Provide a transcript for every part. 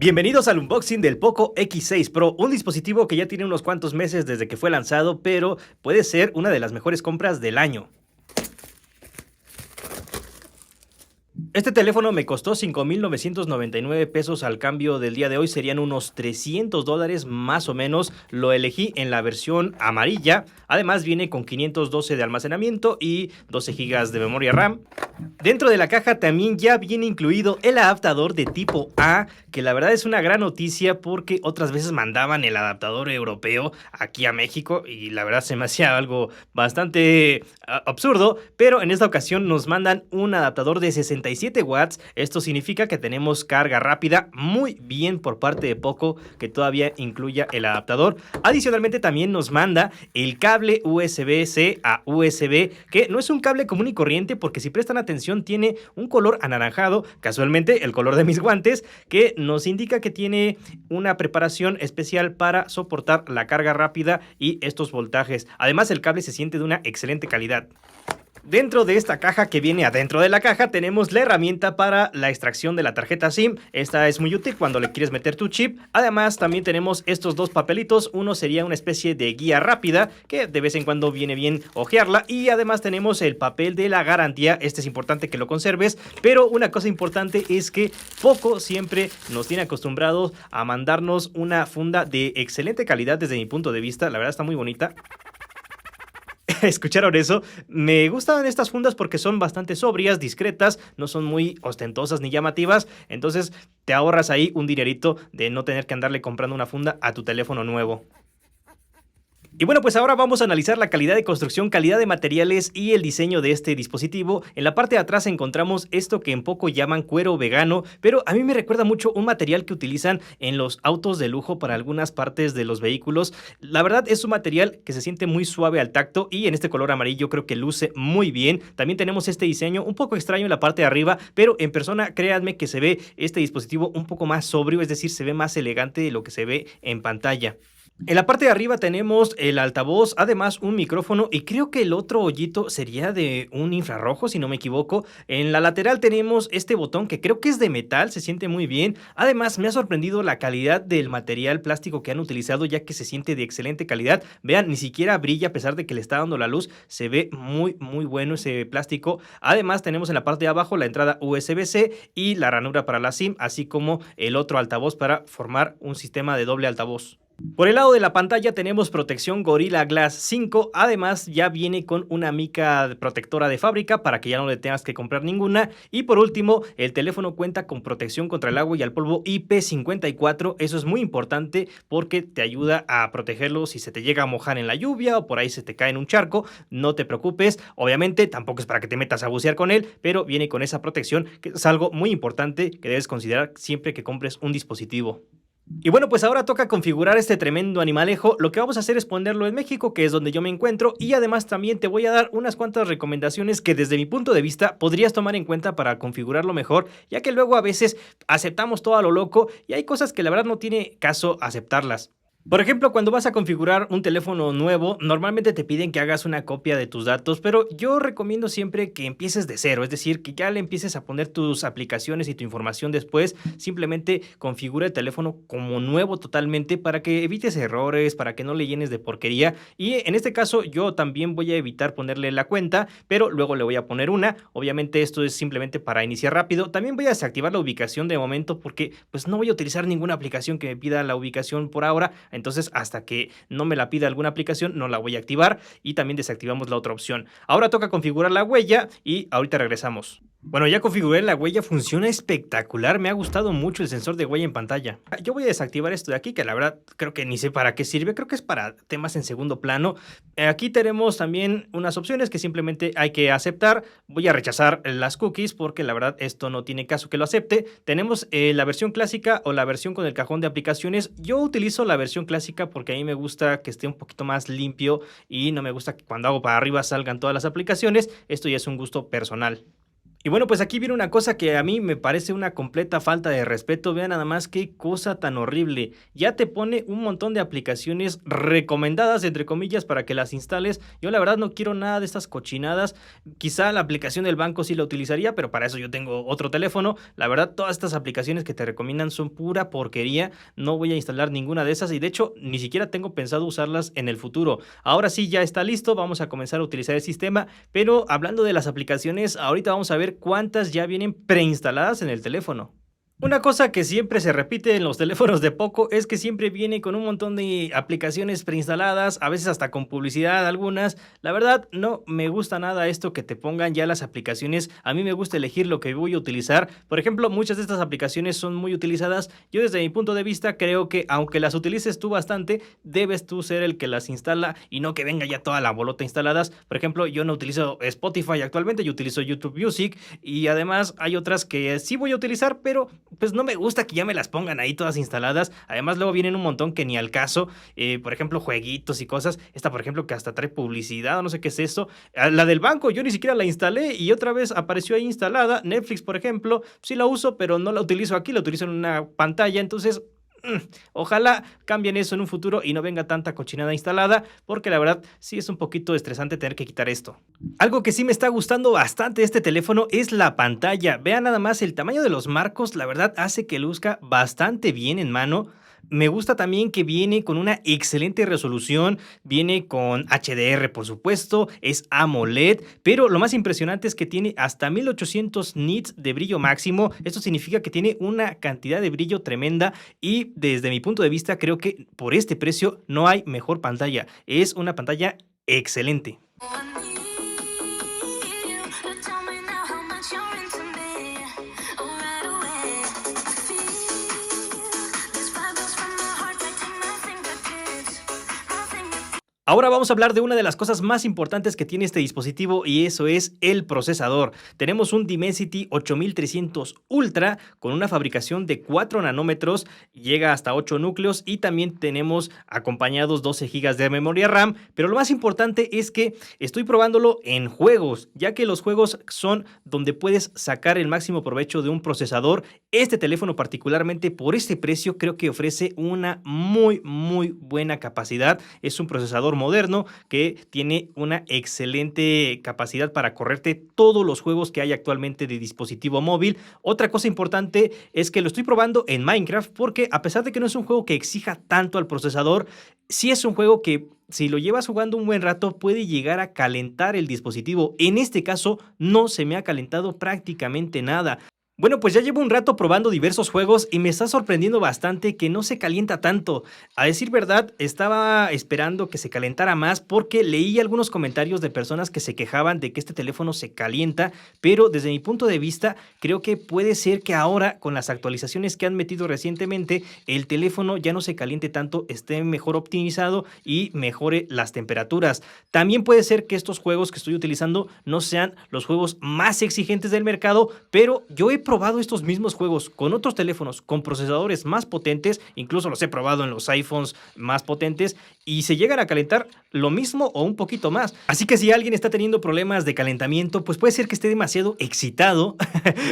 Bienvenidos al unboxing del Poco X6 Pro, un dispositivo que ya tiene unos cuantos meses desde que fue lanzado, pero puede ser una de las mejores compras del año. Este teléfono me costó 5,999 pesos al cambio del día de hoy, serían unos $300 más o menos. Lo elegí en la versión amarilla, además viene con 512 de almacenamiento y 12 GB de memoria RAM. Dentro de la caja también ya viene incluido el adaptador de tipo A, que la verdad es una gran noticia porque otras veces mandaban el adaptador europeo aquí a México y la verdad se me hacía algo bastante absurdo, pero en esta ocasión nos mandan un adaptador de 67 watts. Esto significa que tenemos carga rápida, muy bien por parte de Poco que todavía incluya el adaptador. Adicionalmente también nos manda el cable USB-C a USB, que no es un cable común y corriente porque si prestan atención tiene un color anaranjado, casualmente el color de mis guantes, que nos indica que tiene una preparación especial para soportar la carga rápida y estos voltajes. Además el cable se siente de una excelente calidad. Dentro de esta caja que viene adentro de la caja tenemos la herramienta para la extracción de la tarjeta SIM. Esta es muy útil cuando le quieres meter tu chip. Además también tenemos estos dos papelitos. Uno sería una especie de guía rápida que de vez en cuando viene bien hojearla. Y además tenemos el papel de la garantía. Este es importante que lo conserves. Pero una cosa importante es que Poco siempre nos tiene acostumbrados a mandarnos una funda de excelente calidad desde mi punto de vista. La verdad está muy bonita. ¿Escucharon eso? Me gustan estas fundas porque son bastante sobrias, discretas, no son muy ostentosas ni llamativas, entonces te ahorras ahí un dinerito de no tener que andarle comprando una funda a tu teléfono nuevo. Y bueno, pues ahora vamos a analizar la calidad de construcción, calidad de materiales y el diseño de este dispositivo. En la parte de atrás encontramos esto que en Poco llaman cuero vegano, pero a mí me recuerda mucho un material que utilizan en los autos de lujo para algunas partes de los vehículos. La verdad es un material que se siente muy suave al tacto y en este color amarillo creo que luce muy bien. También tenemos este diseño un poco extraño en la parte de arriba, pero en persona créanme que se ve este dispositivo un poco más sobrio, es decir, se ve más elegante de lo que se ve en pantalla. En la parte de arriba tenemos el altavoz, además un micrófono y creo que el otro hoyito sería de un infrarrojo si no me equivoco. En la lateral tenemos este botón que creo que es de metal, se siente muy bien. Además me ha sorprendido la calidad del material plástico que han utilizado ya que se siente de excelente calidad. Vean, ni siquiera brilla a pesar de que le está dando la luz, se ve muy bueno ese plástico. Además tenemos en la parte de abajo la entrada USB-C y la ranura para la SIM, así como el otro altavoz para formar un sistema de doble altavoz. Por el lado de la pantalla tenemos protección Gorilla Glass 5, además ya viene con una mica protectora de fábrica para que ya no le tengas que comprar ninguna. Y por último, el teléfono cuenta con protección contra el agua y el polvo IP54, eso es muy importante porque te ayuda a protegerlo si se te llega a mojar en la lluvia o por ahí se te cae en un charco, no te preocupes. Obviamente tampoco es para que te metas a bucear con él, pero viene con esa protección que es algo muy importante que debes considerar siempre que compres un dispositivo. Y bueno, pues ahora toca configurar este tremendo animalejo. Lo que vamos a hacer es ponerlo en México, que es donde yo me encuentro, y además también te voy a dar unas cuantas recomendaciones que desde mi punto de vista podrías tomar en cuenta para configurarlo mejor, ya que luego a veces aceptamos todo a lo loco y hay cosas que la verdad no tiene caso aceptarlas. Por ejemplo, cuando vas a configurar un teléfono nuevo, normalmente te piden que hagas una copia de tus datos, pero yo recomiendo siempre que empieces de cero, es decir, que ya le empieces a poner tus aplicaciones y tu información después. Simplemente configura el teléfono como nuevo totalmente para que evites errores, para que no le llenes de porquería. Y en este caso yo también voy a evitar ponerle la cuenta, pero luego le voy a poner una. Obviamente esto es simplemente para iniciar rápido. También voy a desactivar la ubicación de momento porque pues no voy a utilizar ninguna aplicación que me pida la ubicación por ahora. Entonces hasta que no me la pida alguna aplicación no la voy a activar y también desactivamos la otra opción. Ahora toca configurar la huella y ahorita regresamos. Bueno, ya configuré la huella, funciona espectacular, me ha gustado mucho el sensor de huella en pantalla. Yo voy a desactivar esto de aquí, que la verdad creo que ni sé para qué sirve, creo que es para temas en segundo plano. Aquí tenemos también unas opciones que simplemente hay que aceptar. Voy a rechazar las cookies porque la verdad esto no tiene caso que lo acepte. Tenemos la versión clásica o la versión con el cajón de aplicaciones. Yo utilizo la versión clásica porque a mí me gusta que esté un poquito más limpio y no me gusta que cuando hago para arriba salgan todas las aplicaciones. Esto ya es un gusto personal. Y bueno, pues aquí viene una cosa que a mí me parece una completa falta de respeto. Vean nada más qué cosa tan horrible. Ya te pone un montón de aplicaciones recomendadas, entre comillas, para que las instales. Yo la verdad no quiero nada de estas cochinadas. Quizá la aplicación del banco sí la utilizaría, pero para eso yo tengo otro teléfono. La verdad, todas estas aplicaciones que te recomiendan son pura porquería. No voy a instalar ninguna de esas y de hecho ni siquiera tengo pensado usarlas en el futuro. Ahora sí, ya está listo. Vamos a comenzar a utilizar el sistema. Pero hablando de las aplicaciones, ahorita vamos a ver cuántas ya vienen preinstaladas en el teléfono. Una cosa que siempre se repite en los teléfonos de Poco es que siempre viene con un montón de aplicaciones preinstaladas, a veces hasta con publicidad algunas. La verdad, no me gusta nada esto que te pongan ya las aplicaciones. A mí me gusta elegir lo que voy a utilizar. Por ejemplo, muchas de estas aplicaciones son muy utilizadas. Yo desde mi punto de vista creo que aunque las utilices tú bastante, debes tú ser el que las instala y no que venga ya toda la bolota instaladas. Por ejemplo, yo no utilizo Spotify actualmente, yo utilizo YouTube Music y además hay otras que sí voy a utilizar, pero pues no me gusta que ya me las pongan ahí todas instaladas. Además, luego vienen un montón que ni al caso. Por ejemplo, jueguitos y cosas. Esta, por ejemplo, que hasta trae publicidad o no sé qué es eso. La del banco, yo ni siquiera la instalé y otra vez apareció ahí instalada. Netflix, por ejemplo, sí la uso, pero no la utilizo aquí, la utilizo en una pantalla. Entonces, ojalá cambien eso en un futuro y no venga tanta cochinada instalada, porque la verdad sí es un poquito estresante tener que quitar esto. Algo que sí me está gustando bastante de este teléfono es la pantalla. Vean nada más el tamaño de los marcos, la verdad hace que luzca bastante bien en mano. Me gusta también que viene con una excelente resolución, viene con HDR por supuesto, es AMOLED, pero lo más impresionante es que tiene hasta 1800 nits de brillo máximo. Esto significa que tiene una cantidad de brillo tremenda y desde mi punto de vista creo que por este precio no hay mejor pantalla. Es una pantalla excelente. Ahora vamos a hablar de una de las cosas más importantes que tiene este dispositivo y eso es el procesador. Tenemos un Dimensity 8300 Ultra con una fabricación de 4 nanómetros, llega hasta 8 núcleos y también tenemos acompañados 12 GB de memoria RAM, pero lo más importante es que estoy probándolo en juegos, ya que los juegos son donde puedes sacar el máximo provecho de un procesador. Este teléfono particularmente por este precio creo que ofrece una muy buena capacidad. Es un procesador moderno que tiene una excelente capacidad para correrte todos los juegos que hay actualmente de dispositivo móvil. Otra cosa importante es que lo estoy probando en Minecraft porque a pesar de que no es un juego que exija tanto al procesador, sí es un juego que si lo llevas jugando un buen rato puede llegar a calentar el dispositivo. En este caso no se me ha calentado prácticamente nada. Bueno, pues ya llevo un rato probando diversos juegos y me está sorprendiendo bastante que no se calienta tanto. A decir verdad, estaba esperando que se calentara más porque leí algunos comentarios de personas que se quejaban de que este teléfono se calienta, pero desde mi punto de vista creo que puede ser que ahora con las actualizaciones que han metido recientemente el teléfono ya no se caliente tanto, esté mejor optimizado y mejore las temperaturas. También puede ser que estos juegos que estoy utilizando no sean los juegos más exigentes del mercado, pero yo he probado estos mismos juegos con otros teléfonos con procesadores más potentes, incluso los he probado en los iPhones más potentes y se llegan a calentar lo mismo o un poquito más. Así que si alguien está teniendo problemas de calentamiento, pues puede ser que esté demasiado excitado.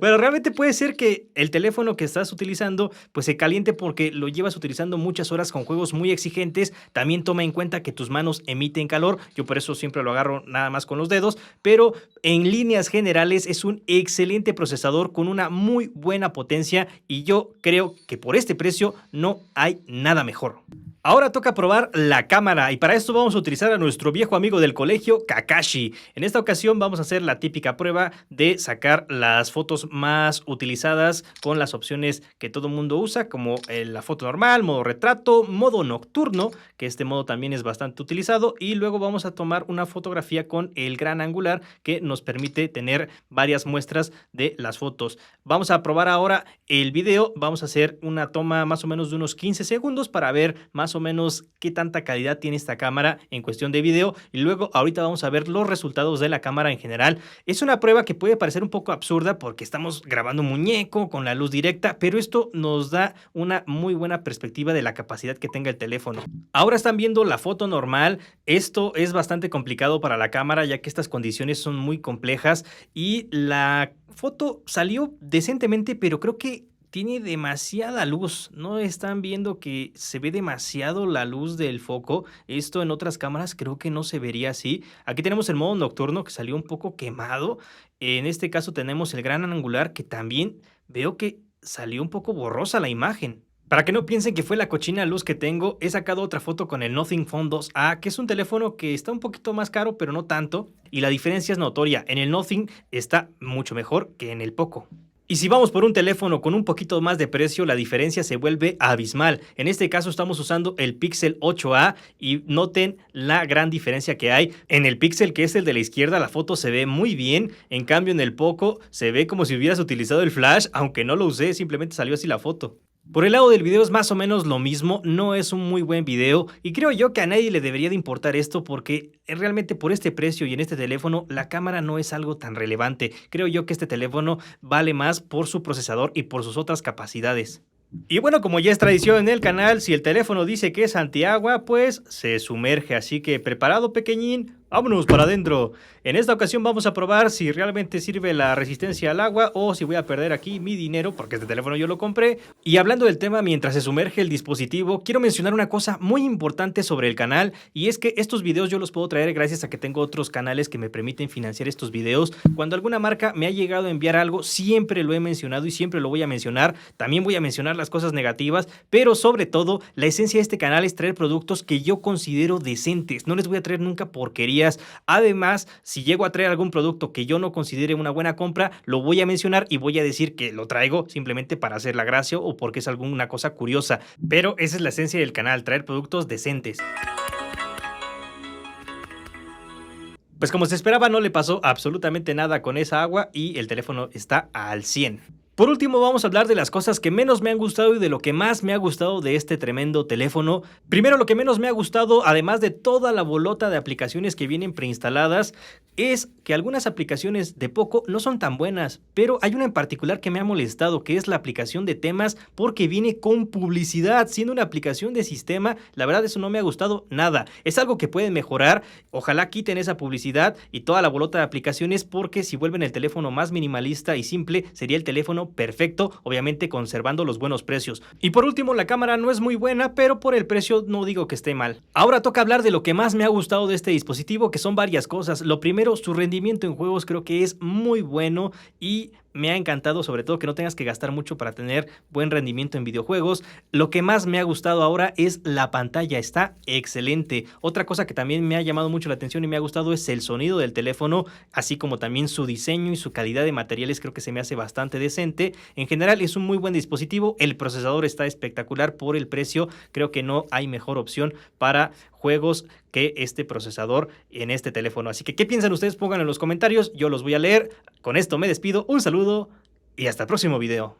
Pero realmente puede ser que el teléfono que estás utilizando pues se caliente porque lo llevas utilizando muchas horas con juegos muy exigentes. También toma en cuenta que tus manos emiten calor. Yo por eso siempre lo agarro nada más con los dedos, pero en líneas generales es un excelente procesador con una muy buena potencia y yo creo que por este precio no hay nada mejor. Ahora toca probar la cámara y para esto vamos a utilizar a nuestro viejo amigo del colegio, Kakashi. En esta ocasión vamos a hacer la típica prueba de sacar las fotos más utilizadas con las opciones que todo el mundo usa, como la foto normal, modo retrato, modo nocturno, que este modo también es bastante utilizado, y luego vamos a tomar una fotografía con el gran angular que nos permite tener varias muestras de las fotos. Vamos a probar ahora el video, vamos a hacer una toma más o menos de unos 15 segundos para ver más más o menos qué tanta calidad tiene esta cámara en cuestión de video y luego ahorita vamos a ver los resultados de la cámara en general. Es una prueba que puede parecer un poco absurda porque estamos grabando un muñeco con la luz directa, pero esto nos da una muy buena perspectiva de la capacidad que tenga el teléfono. Ahora están viendo la foto normal. Esto es bastante complicado para la cámara ya que estas condiciones son muy complejas y la foto salió decentemente, pero creo que tiene demasiada luz. ¿No están viendo que se ve demasiado la luz del foco? Esto en otras cámaras creo que no se vería así. Aquí tenemos el modo nocturno que salió un poco quemado. En este caso tenemos el gran angular que también veo que salió un poco borrosa la imagen. Para que no piensen que fue la cochina luz que tengo, he sacado otra foto con el Nothing Phone 2A, que es un teléfono que está un poquito más caro, pero no tanto. Y la diferencia es notoria. En el Nothing está mucho mejor que en el Poco. Y si vamos por un teléfono con un poquito más de precio, la diferencia se vuelve abismal. En este caso estamos usando el Pixel 8a y noten la gran diferencia que hay. En el Pixel, que es el de la izquierda, la foto se ve muy bien. En cambio, en el Poco se ve como si hubieras utilizado el flash, aunque no lo usé, simplemente salió así la foto. Por el lado del video es más o menos lo mismo, no es un muy buen video y creo yo que a nadie le debería de importar esto porque realmente por este precio y en este teléfono la cámara no es algo tan relevante. Creo yo que este teléfono vale más por su procesador y por sus otras capacidades. Y bueno, como ya es tradición en el canal, si el teléfono dice que es antiagua, pues se sumerge, así que preparado pequeñín, vámonos para adentro. En esta ocasión vamos a probar si realmente sirve la resistencia al agua o si voy a perder aquí mi dinero porque este teléfono yo lo compré. Y hablando del tema mientras se sumerge el dispositivo, quiero mencionar una cosa muy importante sobre el canal y es que estos videos yo los puedo traer gracias a que tengo otros canales que me permiten financiar estos videos. Cuando alguna marca me ha llegado a enviar algo, siempre lo he mencionado y siempre lo voy a mencionar. También voy a mencionar las cosas negativas, pero sobre todo la esencia de este canal es traer productos que yo considero decentes. No les voy a traer nunca porquerías. Además, si llego a traer algún producto que yo no considere una buena compra, lo voy a mencionar y voy a decir que lo traigo simplemente para hacer la gracia o porque es alguna cosa curiosa. Pero esa es la esencia del canal, traer productos decentes. Pues como se esperaba, no le pasó absolutamente nada con esa agua y el teléfono está al 100. Por último, vamos a hablar de las cosas que menos me han gustado y de lo que más me ha gustado de este tremendo teléfono. Primero, lo que menos me ha gustado, además de toda la bolota de aplicaciones que vienen preinstaladas, es que algunas aplicaciones de Poco no son tan buenas, pero hay una en particular que me ha molestado, que es la aplicación de temas, porque viene con publicidad, siendo una aplicación de sistema. La verdad, eso no me ha gustado nada. Es algo que pueden mejorar. Ojalá quiten esa publicidad y toda la bolota de aplicaciones, porque si vuelven el teléfono más minimalista y simple, sería el teléfono perfecto, obviamente conservando los buenos precios. Y por último, la cámara no es muy buena, pero por el precio no digo que esté mal. Ahora toca hablar de lo que más me ha gustado de este dispositivo, que son varias cosas. Lo primero, su rendimiento en juegos creo que es muy bueno y me ha encantado, sobre todo que no tengas que gastar mucho para tener buen rendimiento en videojuegos. Lo que más me ha gustado ahora es la pantalla, está excelente. Otra cosa que también me ha llamado mucho la atención y me ha gustado es el sonido del teléfono, así como también su diseño y su calidad de materiales. Creo que se me hace bastante decente. En general es un muy buen dispositivo, el procesador está espectacular por el precio. Creo que no hay mejor opción para juegos que este procesador en este teléfono. Así que, ¿qué piensan ustedes? Pónganlo en los comentarios, yo los voy a leer. Con esto me despido, un saludo y hasta el próximo video.